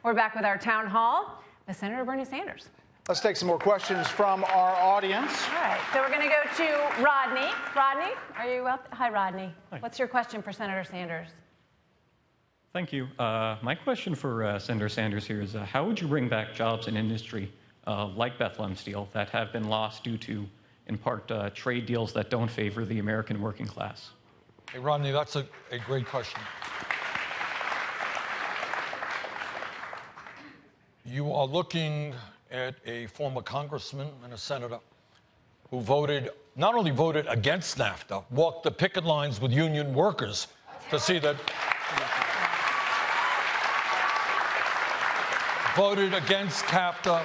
We're back with our town hall with Senator Bernie Sanders. Let's take some more questions from our audience. All right, so we're going to go to Rodney. Rodney, are you well? Hi, Rodney. Hi. What's your question for Senator Sanders? Thank you. My question for Senator Sanders here is, how would you bring back jobs in industry like Bethlehem Steel that have been lost due to, in part, trade deals that don't favor the American working class? Hey, Rodney, that's a great question. You are looking at a former congressman and a senator who not only voted against NAFTA, walked the picket lines with union workers to see that, voted against CAFTA,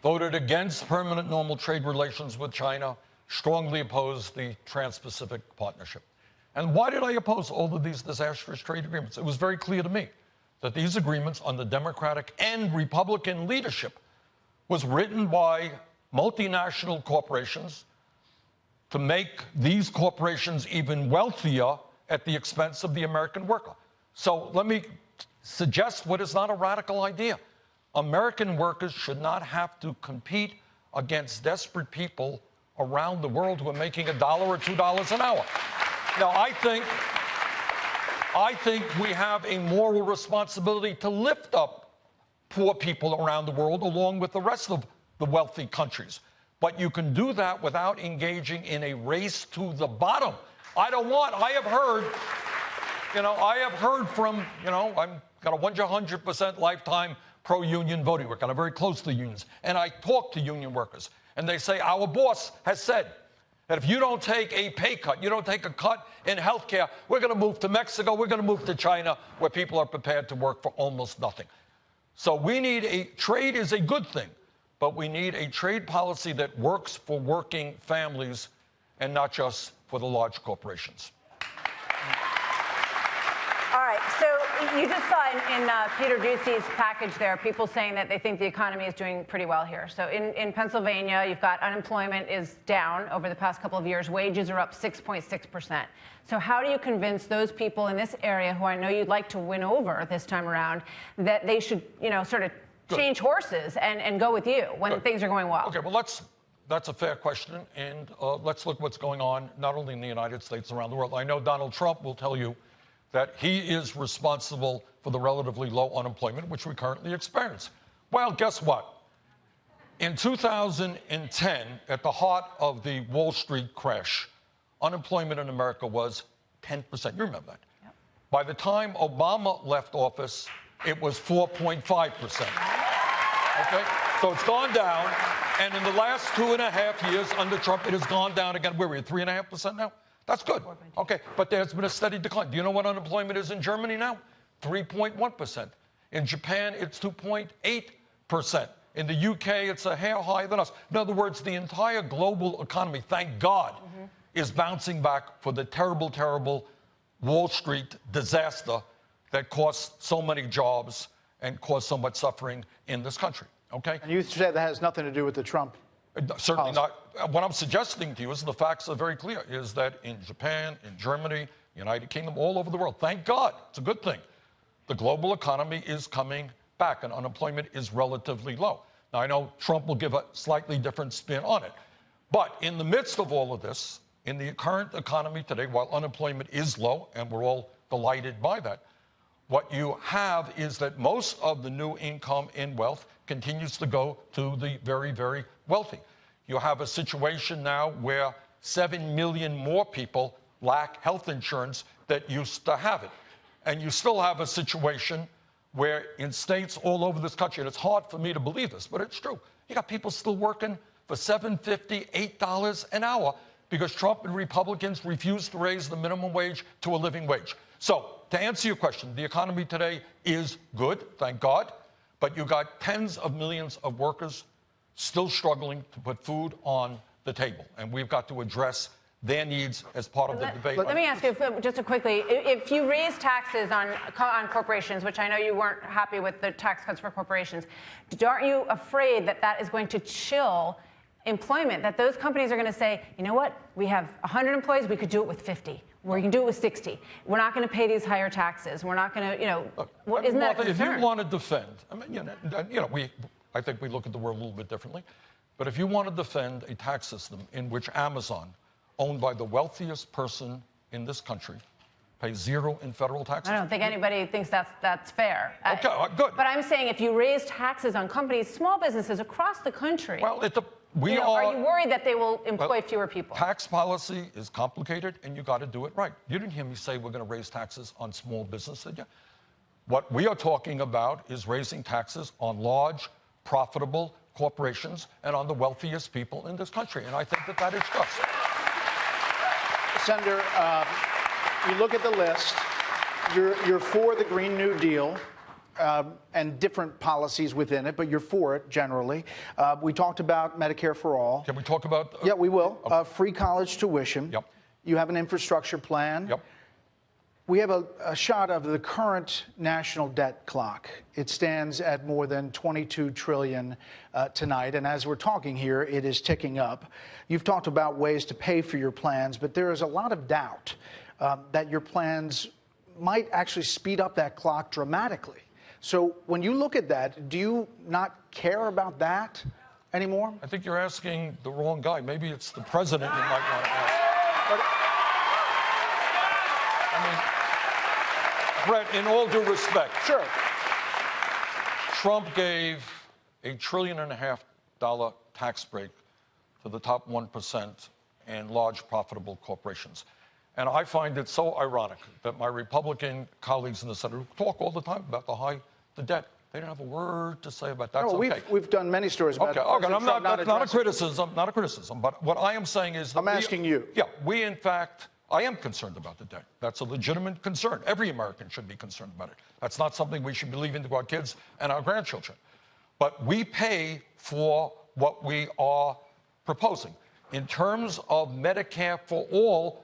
voted against permanent normal trade relations with China, strongly opposed the Trans-Pacific Partnership. And why did I oppose all of these disastrous trade agreements? It was very clear to me that these agreements under Democratic and Republican leadership was written by multinational corporations to make these corporations even wealthier at the expense of the American worker. So let me suggest what is not a radical idea. American workers should not have to compete against desperate people around the world who are making $1 or $2 an hour. Now, I think we have a moral responsibility to lift up poor people around the world along with the rest of the wealthy countries. But you can do that without engaging in a race to the bottom. I have heard from, I've got a 100% lifetime pro-union voting work, and I'm very close to the unions. And I talk to union workers, and they say, our boss has said that if you don't take a pay cut, you don't take a cut in health care, we're going to move to Mexico, we're going to move to China, where people are prepared to work for almost nothing. So we need trade is a good thing, but we need a trade policy that works for working families and not just for the large corporations. All right, so you just saw in Peter Ducey's package there, people saying that they think the economy is doing pretty well here. So in Pennsylvania, you've got unemployment is down over the past couple of years. Wages are up 6.6%. So how do you convince those people in this area who I know you'd like to win over this time around that they should, sort of change horses and go with you when things are going well? Okay, well, that's a fair question, and let's look what's going on not only in the United States, around the world. I know Donald Trump will tell you that he is responsible for the relatively low unemployment which we currently experience. Well, guess what? In 2010, at the heart of the Wall Street crash, unemployment in America was 10%. You remember that. Yep. By the time Obama left office, it was 4.5%. Okay? So it's gone down, and in the last 2.5 years under Trump, it has gone down again. Where are we at 3.5% now? That's good. Okay, but there's been a steady decline. Do you know what unemployment is in Germany now? 3.1%. In Japan, it's 2.8%. In the UK, it's a hair higher than us. In other words, the entire global economy, thank God, is bouncing back for the terrible, terrible Wall Street disaster that cost so many jobs and caused so much suffering in this country. Okay? And you said that has nothing to do with the Trump Certainly policy. not. What I'm suggesting to you is the facts are very clear, is that in Japan, in Germany, United Kingdom, all over the world, thank God, it's a good thing, the global economy is coming back and unemployment is relatively low. Now, I know Trump will give a slightly different spin on it. But in the midst of all of this, in the current economy today, while unemployment is low, and we're all delighted by that, what you have is that most of the new income and wealth continues to go to the very, very wealthy. You have a situation now where 7 million more people lack health insurance that used to have it. And you still have a situation where in states all over this country, and it's hard for me to believe this, but it's true, you got people still working for $7.50, $8 an hour because Trump and Republicans refused to raise the minimum wage to a living wage. So, to answer your question, the economy today is good, thank God, but you got tens of millions of workers still struggling to put food on the table, and we've got to address their needs as part of the debate. Let me ask you just quickly, if you raise taxes on corporations, which I know you weren't happy with the tax cuts for corporations, aren't you afraid that that is going to chill employment, that those companies are going to say, you know what, we have 100 employees, we could do it with 50. We can do it with 60. We're not going to pay these higher taxes. We're not going to, isn't that a Martha, if concern? you want to defend, I think we look at the world a little bit differently, but if you want to defend a tax system in which Amazon, owned by the wealthiest person in this country, pays zero in federal taxes. I don't think anybody thinks that's fair. Okay, good. But I'm saying if you raise taxes on companies, small businesses across the country, Well, are you worried that they will employ fewer people? Tax policy is complicated, and you got to do it right. You didn't hear me say we're going to raise taxes on small business, did you? What we are talking about is raising taxes on large, profitable corporations and on the wealthiest people in this country, and I think that is just. Senator, you look at the list, you're for the Green New Deal and different policies within it, but you're for it generally. We talked about Medicare for all. Can we talk about... Yeah, we will. Free college tuition. Yep. You have an infrastructure plan. Yep. We have a shot of the current national debt clock. It stands at more than $22 trillion tonight, and as we're talking here, it is ticking up. You've talked about ways to pay for your plans, but there is a lot of doubt that your plans might actually speed up that clock dramatically. So when you look at that, do you not care about that anymore? I think you're asking the wrong guy. Maybe it's the president you might want to ask. But, Brett, in all due respect. Sure. Trump gave $1.5 trillion tax break to the top 1% and large profitable corporations. And I find it so ironic that my Republican colleagues in the Senate who talk all the time about the debt, they don't have a word to say about that. No, we've done many stories about it. Okay, that's not a criticism, but what I am saying is that I'm asking you. Yeah, we in fact, I am concerned about the debt. That's a legitimate concern. Every American should be concerned about it. That's not something we should be leaving to our kids and our grandchildren. But we pay for what we are proposing. In terms of Medicare for all,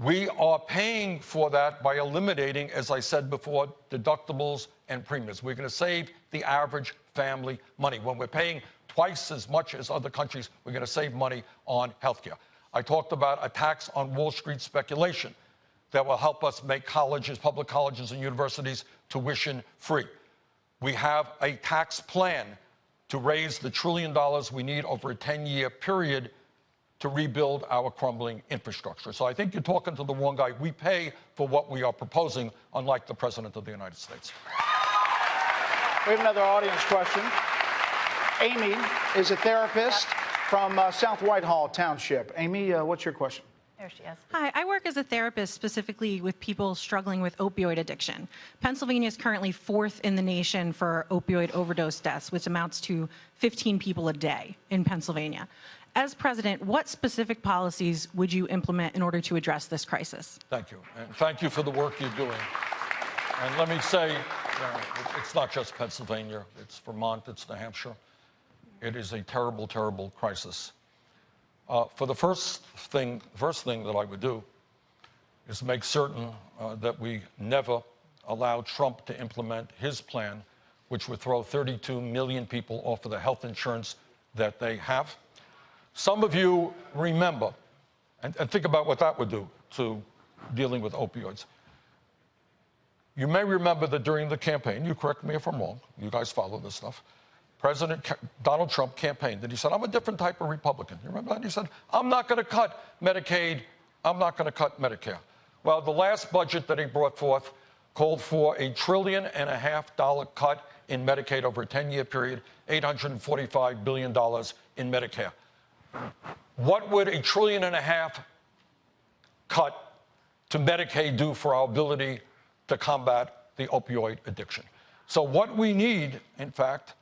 we are paying for that by eliminating, as I said before, deductibles and premiums. We're going to save the average family money. When we're paying twice as much as other countries, we're going to save money on health care. I talked about a tax on Wall Street speculation that will help us make colleges, public colleges and universities tuition free. We have a tax plan to raise the $1 trillion we need over a 10-year period to rebuild our crumbling infrastructure. So I think you're talking to the wrong guy. We pay for what we are proposing, unlike the President of the United States. We have another audience question. Amy is a therapist from South Whitehall Township. Amy, what's your question? There she is. Hi, I work as a therapist specifically with people struggling with opioid addiction. Pennsylvania is currently 4th in the nation for opioid overdose deaths, which amounts to 15 people a day in Pennsylvania. As president, what specific policies would you implement in order to address this crisis? Thank you. And thank you for the work you're doing. And let me say, it's not just Pennsylvania. It's Vermont. It's New Hampshire. It is a terrible, terrible crisis. For the first thing that I would do is make certain that we never allow Trump to implement his plan, which would throw 32 million people off of the health insurance that they have. Some of you remember, and think about what that would do to dealing with opioids. You may remember that during the campaign, you correct me if I'm wrong, you guys follow this stuff, President Donald Trump campaigned, and he said, I'm a different type of Republican. You remember that? He said, I'm not going to cut Medicaid. I'm not going to cut Medicare. Well, the last budget that he brought forth called for $1.5 trillion cut in Medicaid over a 10-year period, $845 billion in Medicare. What would $1.5 trillion cut to Medicaid do for our ability to combat the opioid addiction? So what we need, in fact,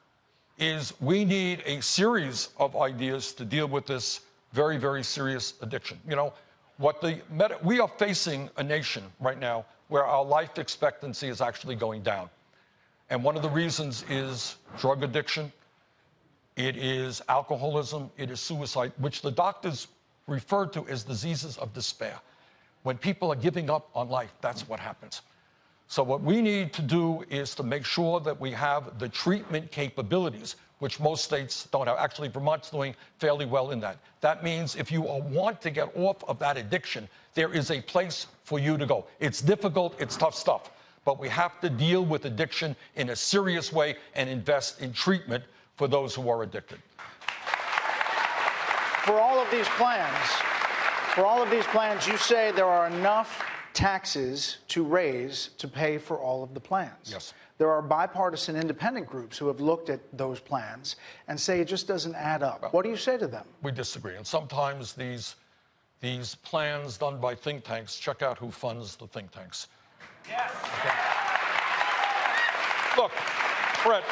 is we need a series of ideas to deal with this very, very serious addiction. You know, we are facing a nation right now where our life expectancy is actually going down. And one of the reasons is drug addiction, it is alcoholism, it is suicide, which the doctors refer to as diseases of despair. When people are giving up on life, that's what happens. So what we need to do is to make sure that we have the treatment capabilities. which most states don't have. Actually, Vermont's doing fairly well in that. That means if you want to get off of that addiction, there is a place for you to go. It's difficult, it's tough stuff, but we have to deal with addiction in a serious way and invest in treatment for those who are addicted. For all of these plans, you say there are enough taxes to raise to pay for all of the plans. Yes. There are bipartisan independent groups who have looked at those plans and say it just doesn't add up. Well, what do you say to them? We disagree. And sometimes these plans done by think tanks, check out who funds the think tanks. Yes. Okay. Look, Brett,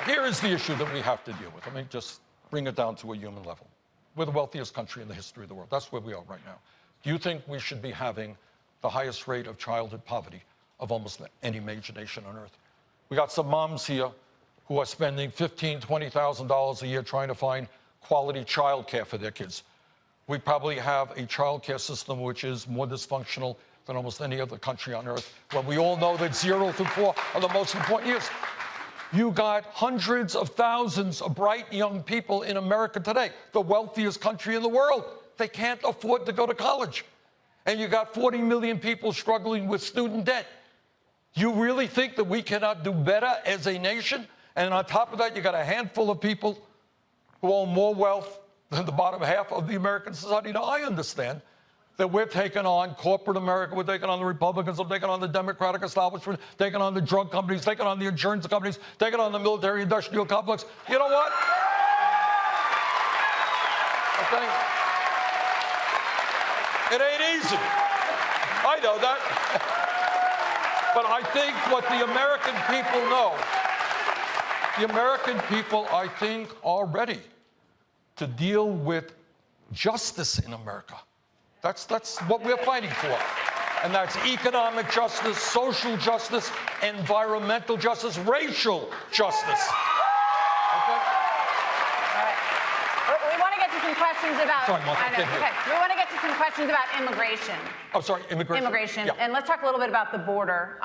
here is the issue that we have to deal with. Let me just bring it down to a human level. We're the wealthiest country in the history of the world. That's where we are right now. Do you think we should be having the highest rate of childhood poverty of almost any major nation on earth? We got some moms here who are spending $15,000, $20,000 a year trying to find quality child care for their kids. We probably have a child care system which is more dysfunctional than almost any other country on earth, when we all know that 0 through 4 are the most important years. You got hundreds of thousands of bright young people in America today, the wealthiest country in the world. They can't afford to go to college. And you got 40 million people struggling with student debt. You really think that we cannot do better as a nation? And on top of that, you got a handful of people who own more wealth than the bottom half of the American society. Now, I understand that we're taking on corporate America, we're taking on the Republicans, we're taking on the Democratic establishment, taking on the drug companies, taking on the insurance companies, taking on the military-industrial complex. You know what? Okay? It ain't easy. I know that. But I think what the American people know, the American people, I think, are ready to deal with justice in America. That's what we're fighting for. And that's economic justice, social justice, environmental justice, racial justice. Okay? We want to get to some questions about. Sorry, Martha, Okay. We want to get to some questions about immigration. Oh, sorry, immigration. Immigration. Yeah. And let's talk a little bit about the border.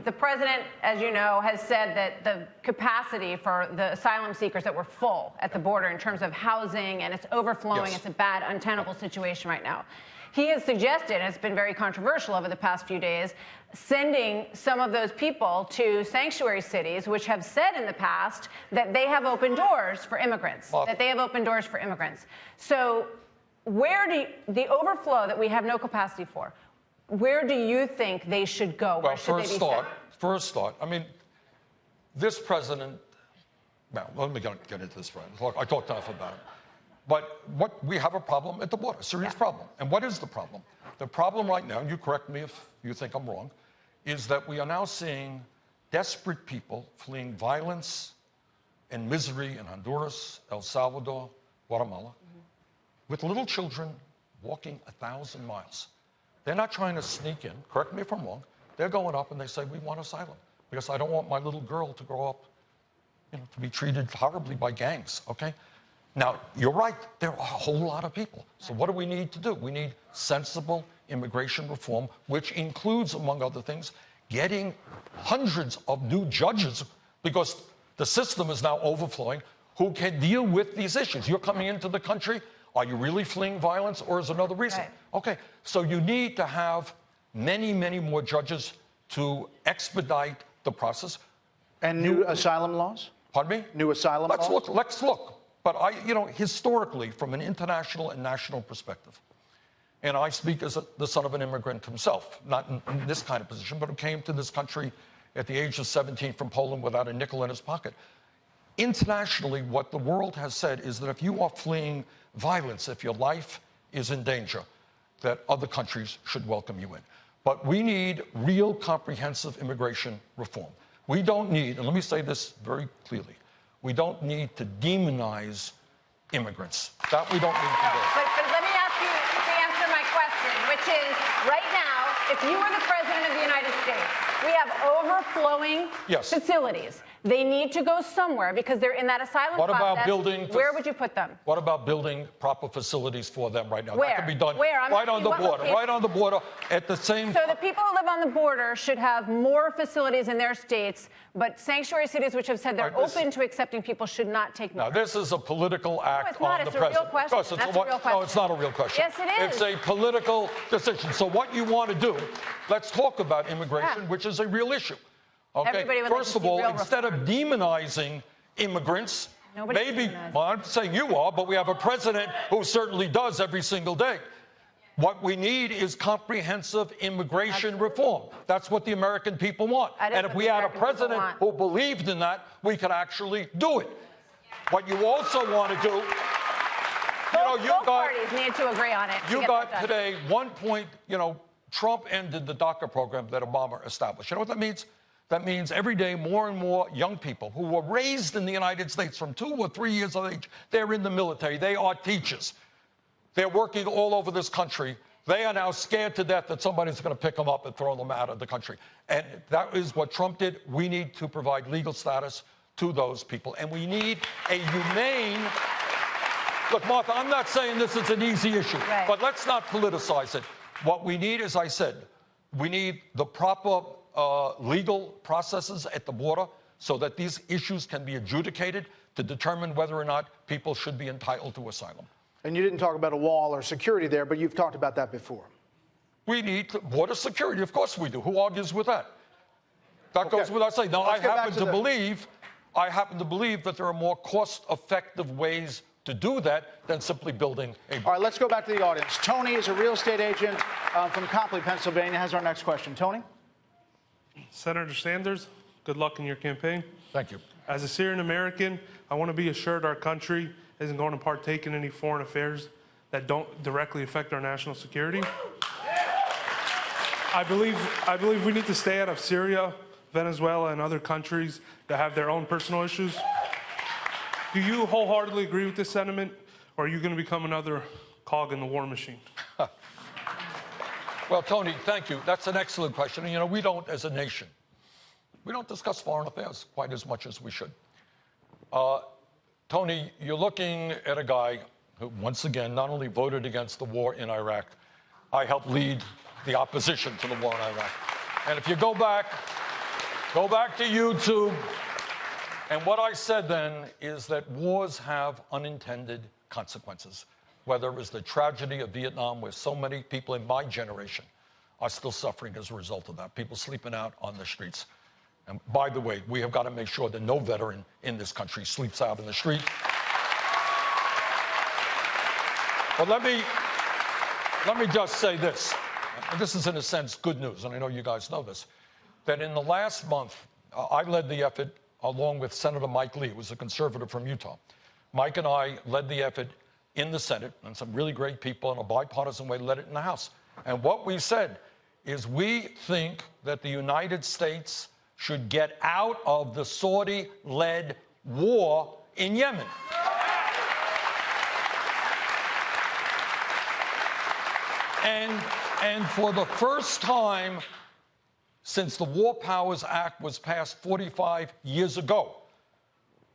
The president, as you know, has said that the capacity for the asylum seekers that were full at the border in terms of housing, and it's overflowing. Yes. It's a bad, untenable situation right now. He has suggested, and it's been very controversial over the past few days, sending some of those people to sanctuary cities, which have said in the past that they have open doors for immigrants, So where do the overflow that we have no capacity for, where do you think they should go? Well, first thought, I mean, this president, well, let me get into this, friend. Look, I talked enough about it. But we have a problem at the border, a serious problem. And what is the problem? The problem right now, and you correct me if you think I'm wrong, is that we are now seeing desperate people fleeing violence and misery in Honduras, El Salvador, Guatemala, with little children walking 1,000 miles. They're not trying to sneak in, correct me if I'm wrong. They're going up and they say, we want asylum, because I don't want my little girl to grow up, to be treated horribly by gangs, okay? Now, you're right, there are a whole lot of people. So what do we need to do? We need sensible immigration reform, which includes, among other things, getting hundreds of new judges, because the system is now overflowing, who can deal with these issues. You're coming into the country, are you really fleeing violence, or is there another reason? Right. Okay, so you need to have many, many more judges to expedite the process. And new asylum laws? Pardon me? New asylum laws? Let's look. But historically, from an international and national perspective, and I speak as the son of an immigrant himself, not in this kind of position, but who came to this country at the age of 17 from Poland without a nickel in his pocket. Internationally, what the world has said is that if you are fleeing violence, if your life is in danger, that other countries should welcome you in. But we need real comprehensive immigration reform. We don't need, and let me say this very clearly, we don't need to demonize immigrants. That we don't need to do. But let me ask you to answer my question, which is, right now, if you were the president of the United States, we have overflowing Yes. facilities. They need to go somewhere because they're in that asylum What process. about building? Where would you put them? What about building proper facilities for them right now? Where? That can be done Where? I'm right on asking the what border. location? Right on the border at the same So the people who live on the border should have more facilities in their states, but sanctuary cities which have said they're open to accepting people should not take more. Now, this is a political act it's not. on It's the a real president. question. Of course, That's a real question. No, it's not a real question. Yes, it is. It's a political decision. So what you want to do, let's talk about immigration, which is a real issue. Okay. Everybody would like First to of see all, real instead of demonizing immigrants, Nobody's maybe, demonizing. well, I'm saying you are, but we have a president who certainly does every single day. What we need is comprehensive immigration reform. That's what the American people want. That is And if what we the had a American people president want. who believed in that, we could actually do it. What you also want to do, Both parties need to agree on it. you got today 1 point, Trump ended the DACA program that Obama established. You know what that means? That means every day more and more young people who were raised in the United States from 2 or 3 years of age, they're in the military, they are teachers. They're working all over this country. They are now scared to death that somebody's going to pick them up and throw them out of the country. And that is what Trump did. We need to provide legal status to those people. And we need a humane... Look, Martha, I'm not saying this is an easy issue, Right. but let's not politicize it. What we need, as I said, we need the proper legal processes at the border so that these issues can be adjudicated to determine whether or not people should be entitled to asylum. And you didn't talk about a wall or security there, but you've talked about that before. We need border security. Of course we do. Who argues with that? That goes without saying. Now, I happen to believe that there are more cost-effective ways to do that than simply building a border. All right, let's go back to the audience. Tony is a real estate agent from Copley, Pennsylvania, has our next question. Tony? Senator Sanders, good luck in your campaign. Thank you. As a Syrian American, I want to be assured our country isn't going to partake in any foreign affairs that don't directly affect our national security. I believe we need to stay out of Syria, Venezuela, and other countries that have their own personal issues. Do you wholeheartedly agree with this sentiment, or are you going to become another cog in the war machine? Well, Tony, thank you. That's an excellent question. And, we don't, as a nation, we don't discuss foreign affairs quite as much as we should. Tony, you're looking at a guy who, once again, not only voted against the war in Iraq, I helped lead the opposition to the war in Iraq. And if you go back to YouTube, and what I said then is that wars have unintended consequences, whether it was the tragedy of Vietnam, where so many people in my generation are still suffering as a result of that, people sleeping out on the streets. And by the way, we have got to make sure that no veteran in this country sleeps out in the street. But let me just say this, and this is in a sense good news, and I know you guys know this, that in the last month, I led the effort along with Senator Mike Lee, who was a conservative from Utah. Mike and I led the effort in the Senate, and some really great people in a bipartisan way led it in the House. And what we said is we think that the United States should get out of the Saudi-led war in Yemen. And for the first time since the War Powers Act was passed 45 years ago,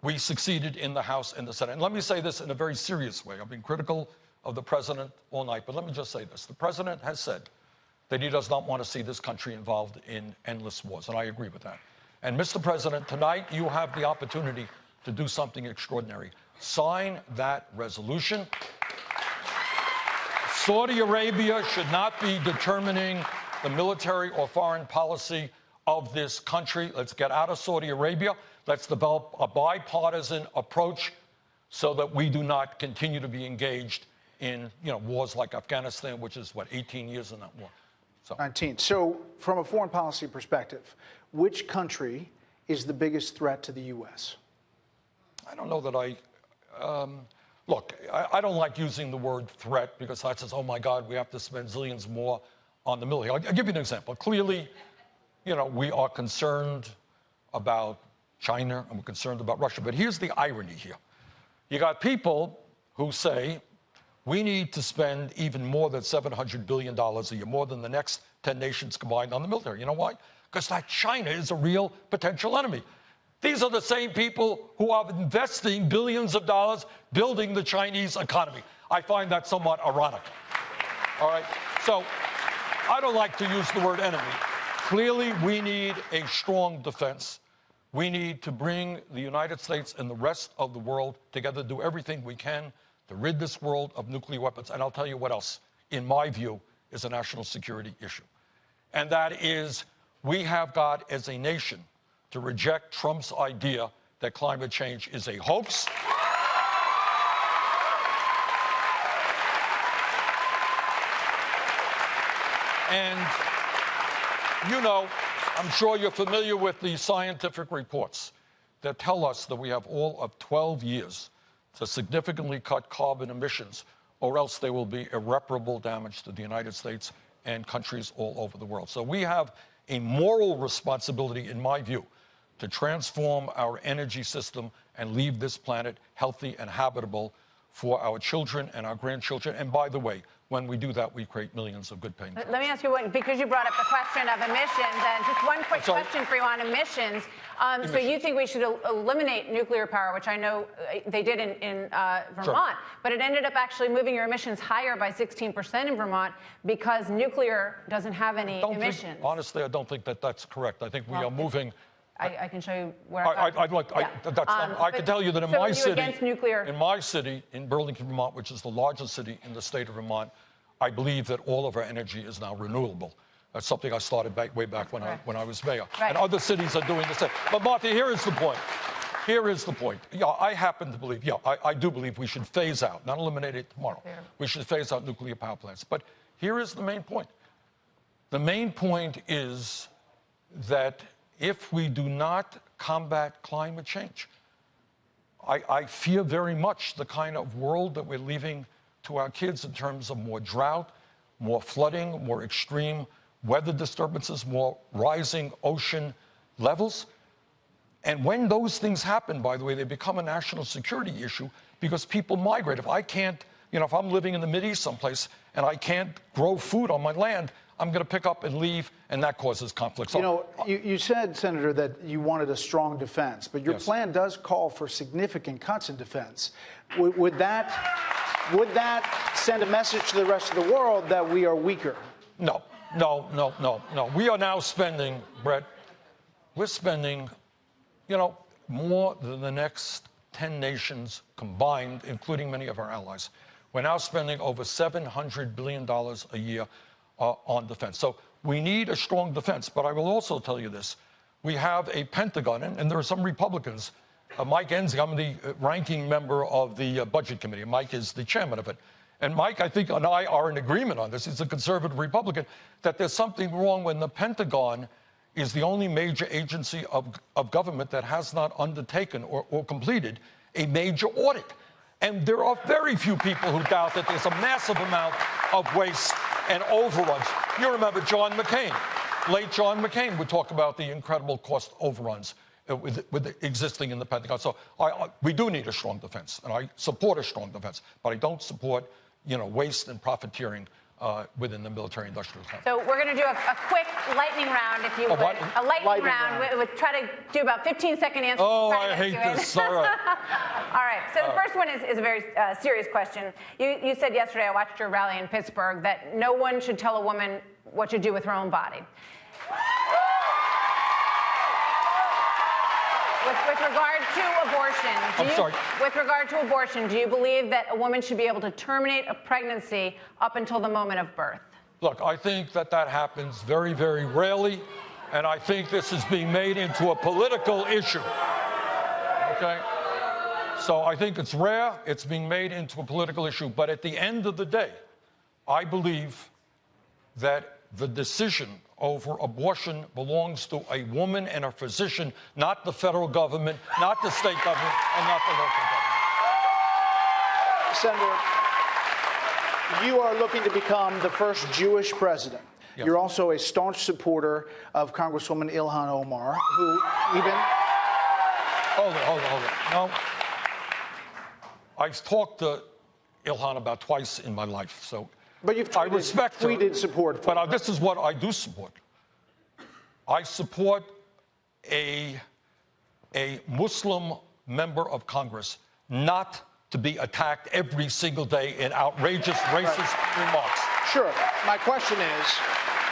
we succeeded in the House and the Senate. And let me say this in a very serious way. I've been critical of the president all night, but let me just say this. The president has said that he does not want to see this country involved in endless wars, and I agree with that. And Mr. President, tonight you have the opportunity to do something extraordinary. Sign that resolution. Saudi Arabia should not be determining the military or foreign policy of this country. Let's get out of Saudi Arabia. Let's develop a bipartisan approach so that we do not continue to be engaged in wars like Afghanistan, which is, 18 years in that war. 19. So from a foreign policy perspective, which country is the biggest threat to the U.S.? I don't know that look, I don't like using the word threat because that says, oh, my God, we have to spend zillions more on the military. I'll give you an example. Clearly, we are concerned about China and we're concerned about Russia. But here's the irony here. You got people who say we need to spend even more than $700 billion a year, more than the next 10 nations combined on the military. You know why? Because that China is a real potential enemy. These are the same people who are investing billions of dollars building the Chinese economy. I find that somewhat ironic. All right? So I don't like to use the word enemy. Clearly, we need a strong defense. We need to bring the United States and the rest of the world together, do everything we can to rid this world of nuclear weapons. And I'll tell you what else, in my view, is a national security issue. And that is, we have got, as a nation, to reject Trump's idea that climate change is a hoax. And, you know, I'm sure you're familiar with the scientific reports that tell us that we have all of 12 years to significantly cut carbon emissions, or else there will be irreparable damage to the United States and countries all over the world. So we have a moral responsibility, in my view, to transform our energy system and leave this planet healthy and habitable for our children and our grandchildren. And by the way, when we do that, we create millions of good paying jobs. Let me ask you one, because you brought up the question of emissions, and just one quick question for you on emissions. So you think we should eliminate nuclear power, which I know they did in Vermont, Sure. but it ended up actually moving your emissions higher by 16% in Vermont because nuclear doesn't have any emissions. Honestly, I don't think that that's correct. I think we are moving. I can show you where I can tell you that in my city, against nuclear? in my city, in Burlington, Vermont, which is the largest city in the state of Vermont, I believe that all of our energy is now renewable. That's something I started way back when I was mayor. Right. And other cities are doing the same. But Martha, here is the point. Here is the point. Yeah, I happen to believe, I do believe we should phase out, not eliminate it tomorrow. Yeah. We should phase out nuclear power plants. But here is the main point. The main point is that if we do not combat climate change, I fear very much the kind of world that we're leaving to our kids in terms of more drought, more flooding, more extreme weather disturbances, more rising ocean levels. And when those things happen, by the way, they become a national security issue because people migrate. If I can't, if I'm living in the Mideast someplace and I can't grow food on my land, I'm going to pick up and leave, and that causes conflict. So, you said, Senator, that you wanted a strong defense, but your plan does call for significant cuts in defense. Would that send a message to the rest of the world that we are weaker? No. We are now spending, Brett, we're spending, more than the next 10 nations combined, including many of our allies. We're now spending over $700 billion a year on defense. So we need a strong defense. But I will also tell you this. We have a Pentagon, and there are some Republicans. Mike Enzi, I'm the ranking member of the Budget Committee. Mike is the chairman of it. And Mike, I think, and I are in agreement on this. He's a conservative Republican, that there's something wrong when the Pentagon is the only major agency of government that has not undertaken or completed a major audit. And there are very few people who doubt that there's a massive amount of waste and overruns. You remember John McCain. Late John McCain would talk about the incredible cost overruns with existing in the Pentagon. So we do need a strong defense, and I support a strong defense, but I don't support, waste and profiteering within the military-industrial complex. So we're going to do a quick lightning round, if you would. A lightning round. We'll try to do about 15-second answers. Oh, I hate this. All right. All right. So the first one is a very serious question. You said yesterday, I watched your rally in Pittsburgh, that no one should tell a woman what to do with her own body. With regard to abortion, with regard to abortion, do you believe that a woman should be able to terminate a pregnancy up until the moment of birth? Look, I think that happens very, very rarely, and I think this is being made into a political issue. Okay? So I think it's rare, it's being made into a political issue, but at the end of the day, I believe that the decision over abortion belongs to a woman and a physician, not the federal government, not the state government, and not the local government. Senator, you are looking to become the first Jewish president. Yes. You're also a staunch supporter of Congresswoman Ilhan Omar, who even... Hold it. No. I've talked to Ilhan about twice in my life, so... But you've tweeted support for But this is what I do support. I support a a Muslim member of Congress not to be attacked every single day in outrageous racist remarks. Sure. My question is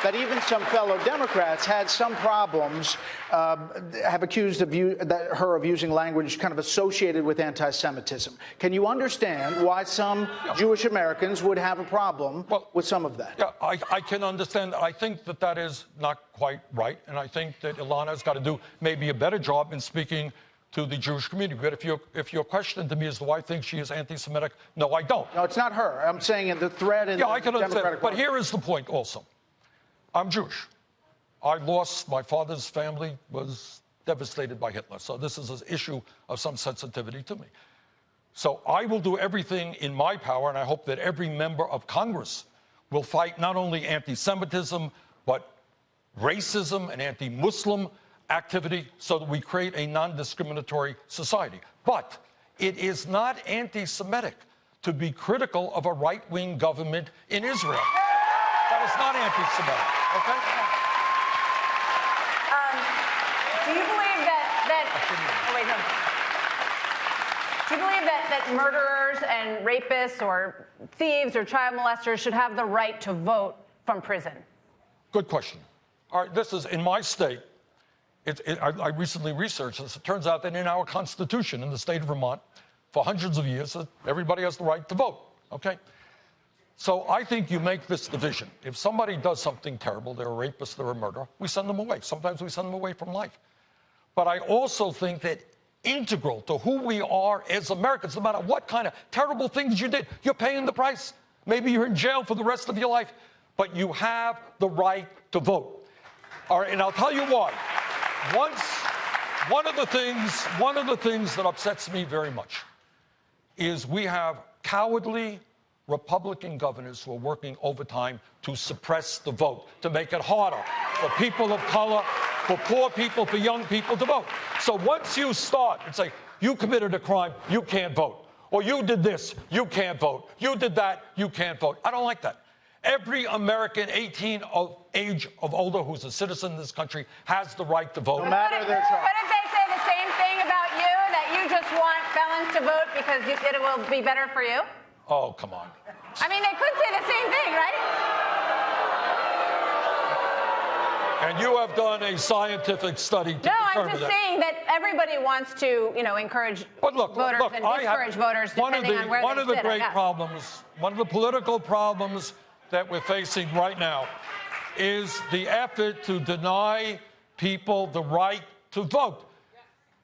that even some fellow Democrats had some problems, have accused her of using language kind of associated with anti-Semitism. Can you understand why some Jewish Americans would have a problem with some of that? Yeah, I can understand. I think that that is not quite right, and I think that Ilana has got to do maybe a better job in speaking to the Jewish community. But if your question to me is, do I think she is anti-Semitic? No, I don't. No, it's not her. I'm saying in the thread in the I can understand. Democratic Party. But here is the point also. I'm Jewish. My father's family was devastated by Hitler. So this is an issue of some sensitivity to me. So I will do everything in my power, and I hope that every member of Congress will fight not only anti-Semitism, but racism and anti-Muslim activity so that we create a non-discriminatory society. But it is not anti-Semitic to be critical of a right-wing government in Israel. That is not anti-Semitic, okay? Do you believe do you believe that murderers and rapists or thieves or child molesters should have the right to vote from prison? Good question. All right, this is in my state. I recently researched this. It turns out that in our Constitution in the state of Vermont, for hundreds of years, everybody has the right to vote, okay? So I think you make this division. If somebody does something terrible, they're a rapist, they're a murderer, we send them away. Sometimes we send them away from life. But I also think that integral to who we are as Americans, no matter what kind of terrible things you did, you're paying the price. Maybe you're in jail for the rest of your life, but you have the right to vote. All right, and I'll tell you why. One of the things that upsets me very much is we have cowardly Republican governors who are working overtime to suppress the vote, to make it harder for people of color, for poor people, for young people to vote. So once you start and say, you committed a crime, you can't vote. Or you did this, you can't vote. You did that, you can't vote. I don't like that. Every American 18 of age of older who's a citizen in this country has the right to vote. No matter their charge. What if they say the same thing about you, that you just want felons to vote because it will be better for you? Oh, come on. I mean, they could say the same thing, right? And you have done a scientific study to determine that. No, I'm just saying that everybody wants to, encourage voters and discourage voters depending on where they sit. One of the great problems, one of the political problems that we're facing right now is the effort to deny people the right to vote.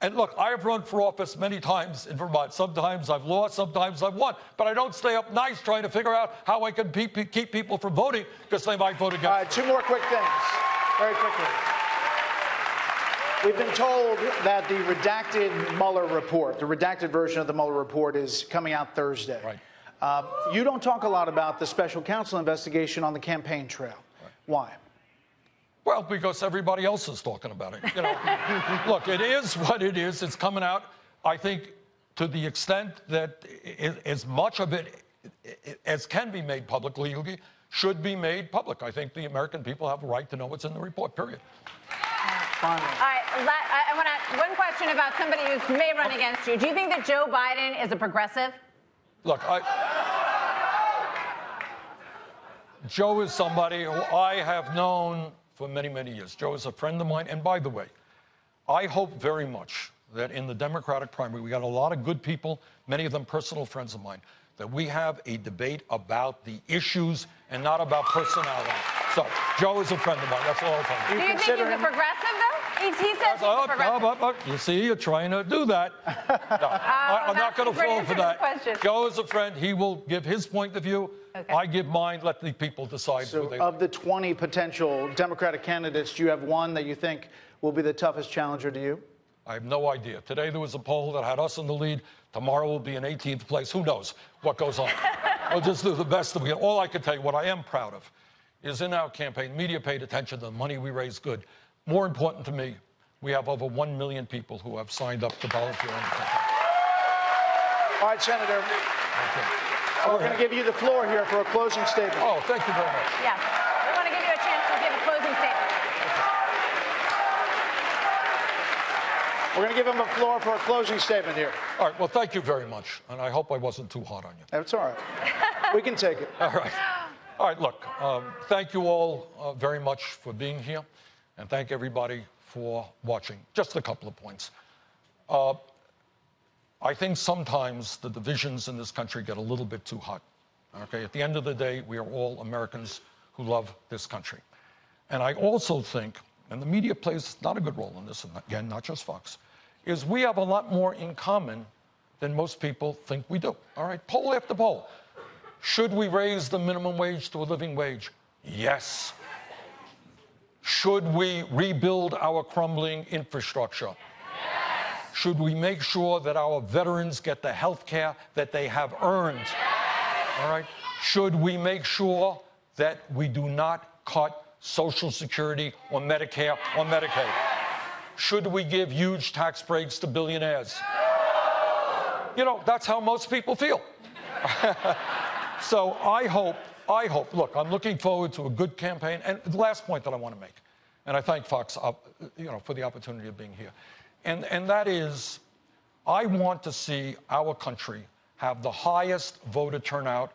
And look, I have run for office many times in Vermont. Sometimes I've lost, sometimes I've won. But I don't stay up nights trying to figure out how I can keep people from voting because they might vote against me. Two more quick things, very quickly. We've been told that the redacted Mueller report, the redacted version of the Mueller report is coming out Thursday. Right. You don't talk a lot about the special counsel investigation on the campaign trail. Right. Why? Well, because everybody else is talking about it. Look, it is what it is. It's coming out, I think, to the extent that as much of it as can be made public legally should be made public. I think the American people have a right to know what's in the report, period. Finally. All right, I want to one question about somebody who may run against you. Do you think that Joe Biden is a progressive? Look, Joe is somebody who I have known for many, many years. Joe is a friend of mine. And by the way, I hope very much that in the Democratic primary, we got a lot of good people, many of them personal friends of mine, that we have a debate about the issues and not about personality. So, Joe is a friend of mine. That's all I'll tell you. Do you think he's a progressive, though? He says he's a progressive. You see, you're trying to do that. No, I'm not going to fall for that. Joe is a friend. He will give his point of view. Okay. I give mine. Let the people decide who they of the 20 potential Democratic candidates, do you have one that you think will be the toughest challenger to you? I have no idea. Today there was a poll that had us in the lead. Tomorrow we'll be in 18th place. Who knows what goes on? We'll just do the best that we can. All I can tell you, what I am proud of, is in our campaign, media paid attention to the money we raised good. More important to me, we have over 1 million people who have signed up to volunteer in the campaign. All right, Senator. Okay. We're going to give you the floor here for a closing statement. Oh, thank you very much. Yeah. We want to give you a chance to give a closing statement. We're going to give him a floor for a closing statement here. All right, well, thank you very much, and I hope I wasn't too hard on you. That's all right. We can take it. All right. All right, look, thank you all very much for being here, and thank everybody for watching. Just a couple of points. I think sometimes the divisions in this country get a little bit too hot. Okay, at the end of the day, we are all Americans who love this country. And I also think, and the media plays not a good role in this, and again, not just Fox, is we have a lot more in common than most people think we do. All right, poll after poll. Should we raise the minimum wage to a living wage? Yes. Should we rebuild our crumbling infrastructure? Yes. Should we make sure that our veterans get the health care that they have earned? Yes. All right. Should we make sure that we do not cut Social Security or Medicare or Medicaid? Should we give huge tax breaks to billionaires? You know, that's how most people feel. So I hope, look, I'm looking forward to a good campaign. And the last point that I want to make, and I thank Fox, for the opportunity of being here, and that is, I want to see our country have the highest voter turnout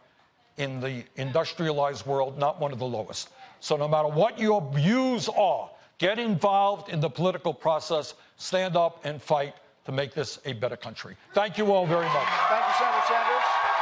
in the industrialized world, not one of the lowest. So no matter what your views are, get involved in the political process, stand up and fight to make this a better country. Thank you all very much. Thank you, Senator Sanders.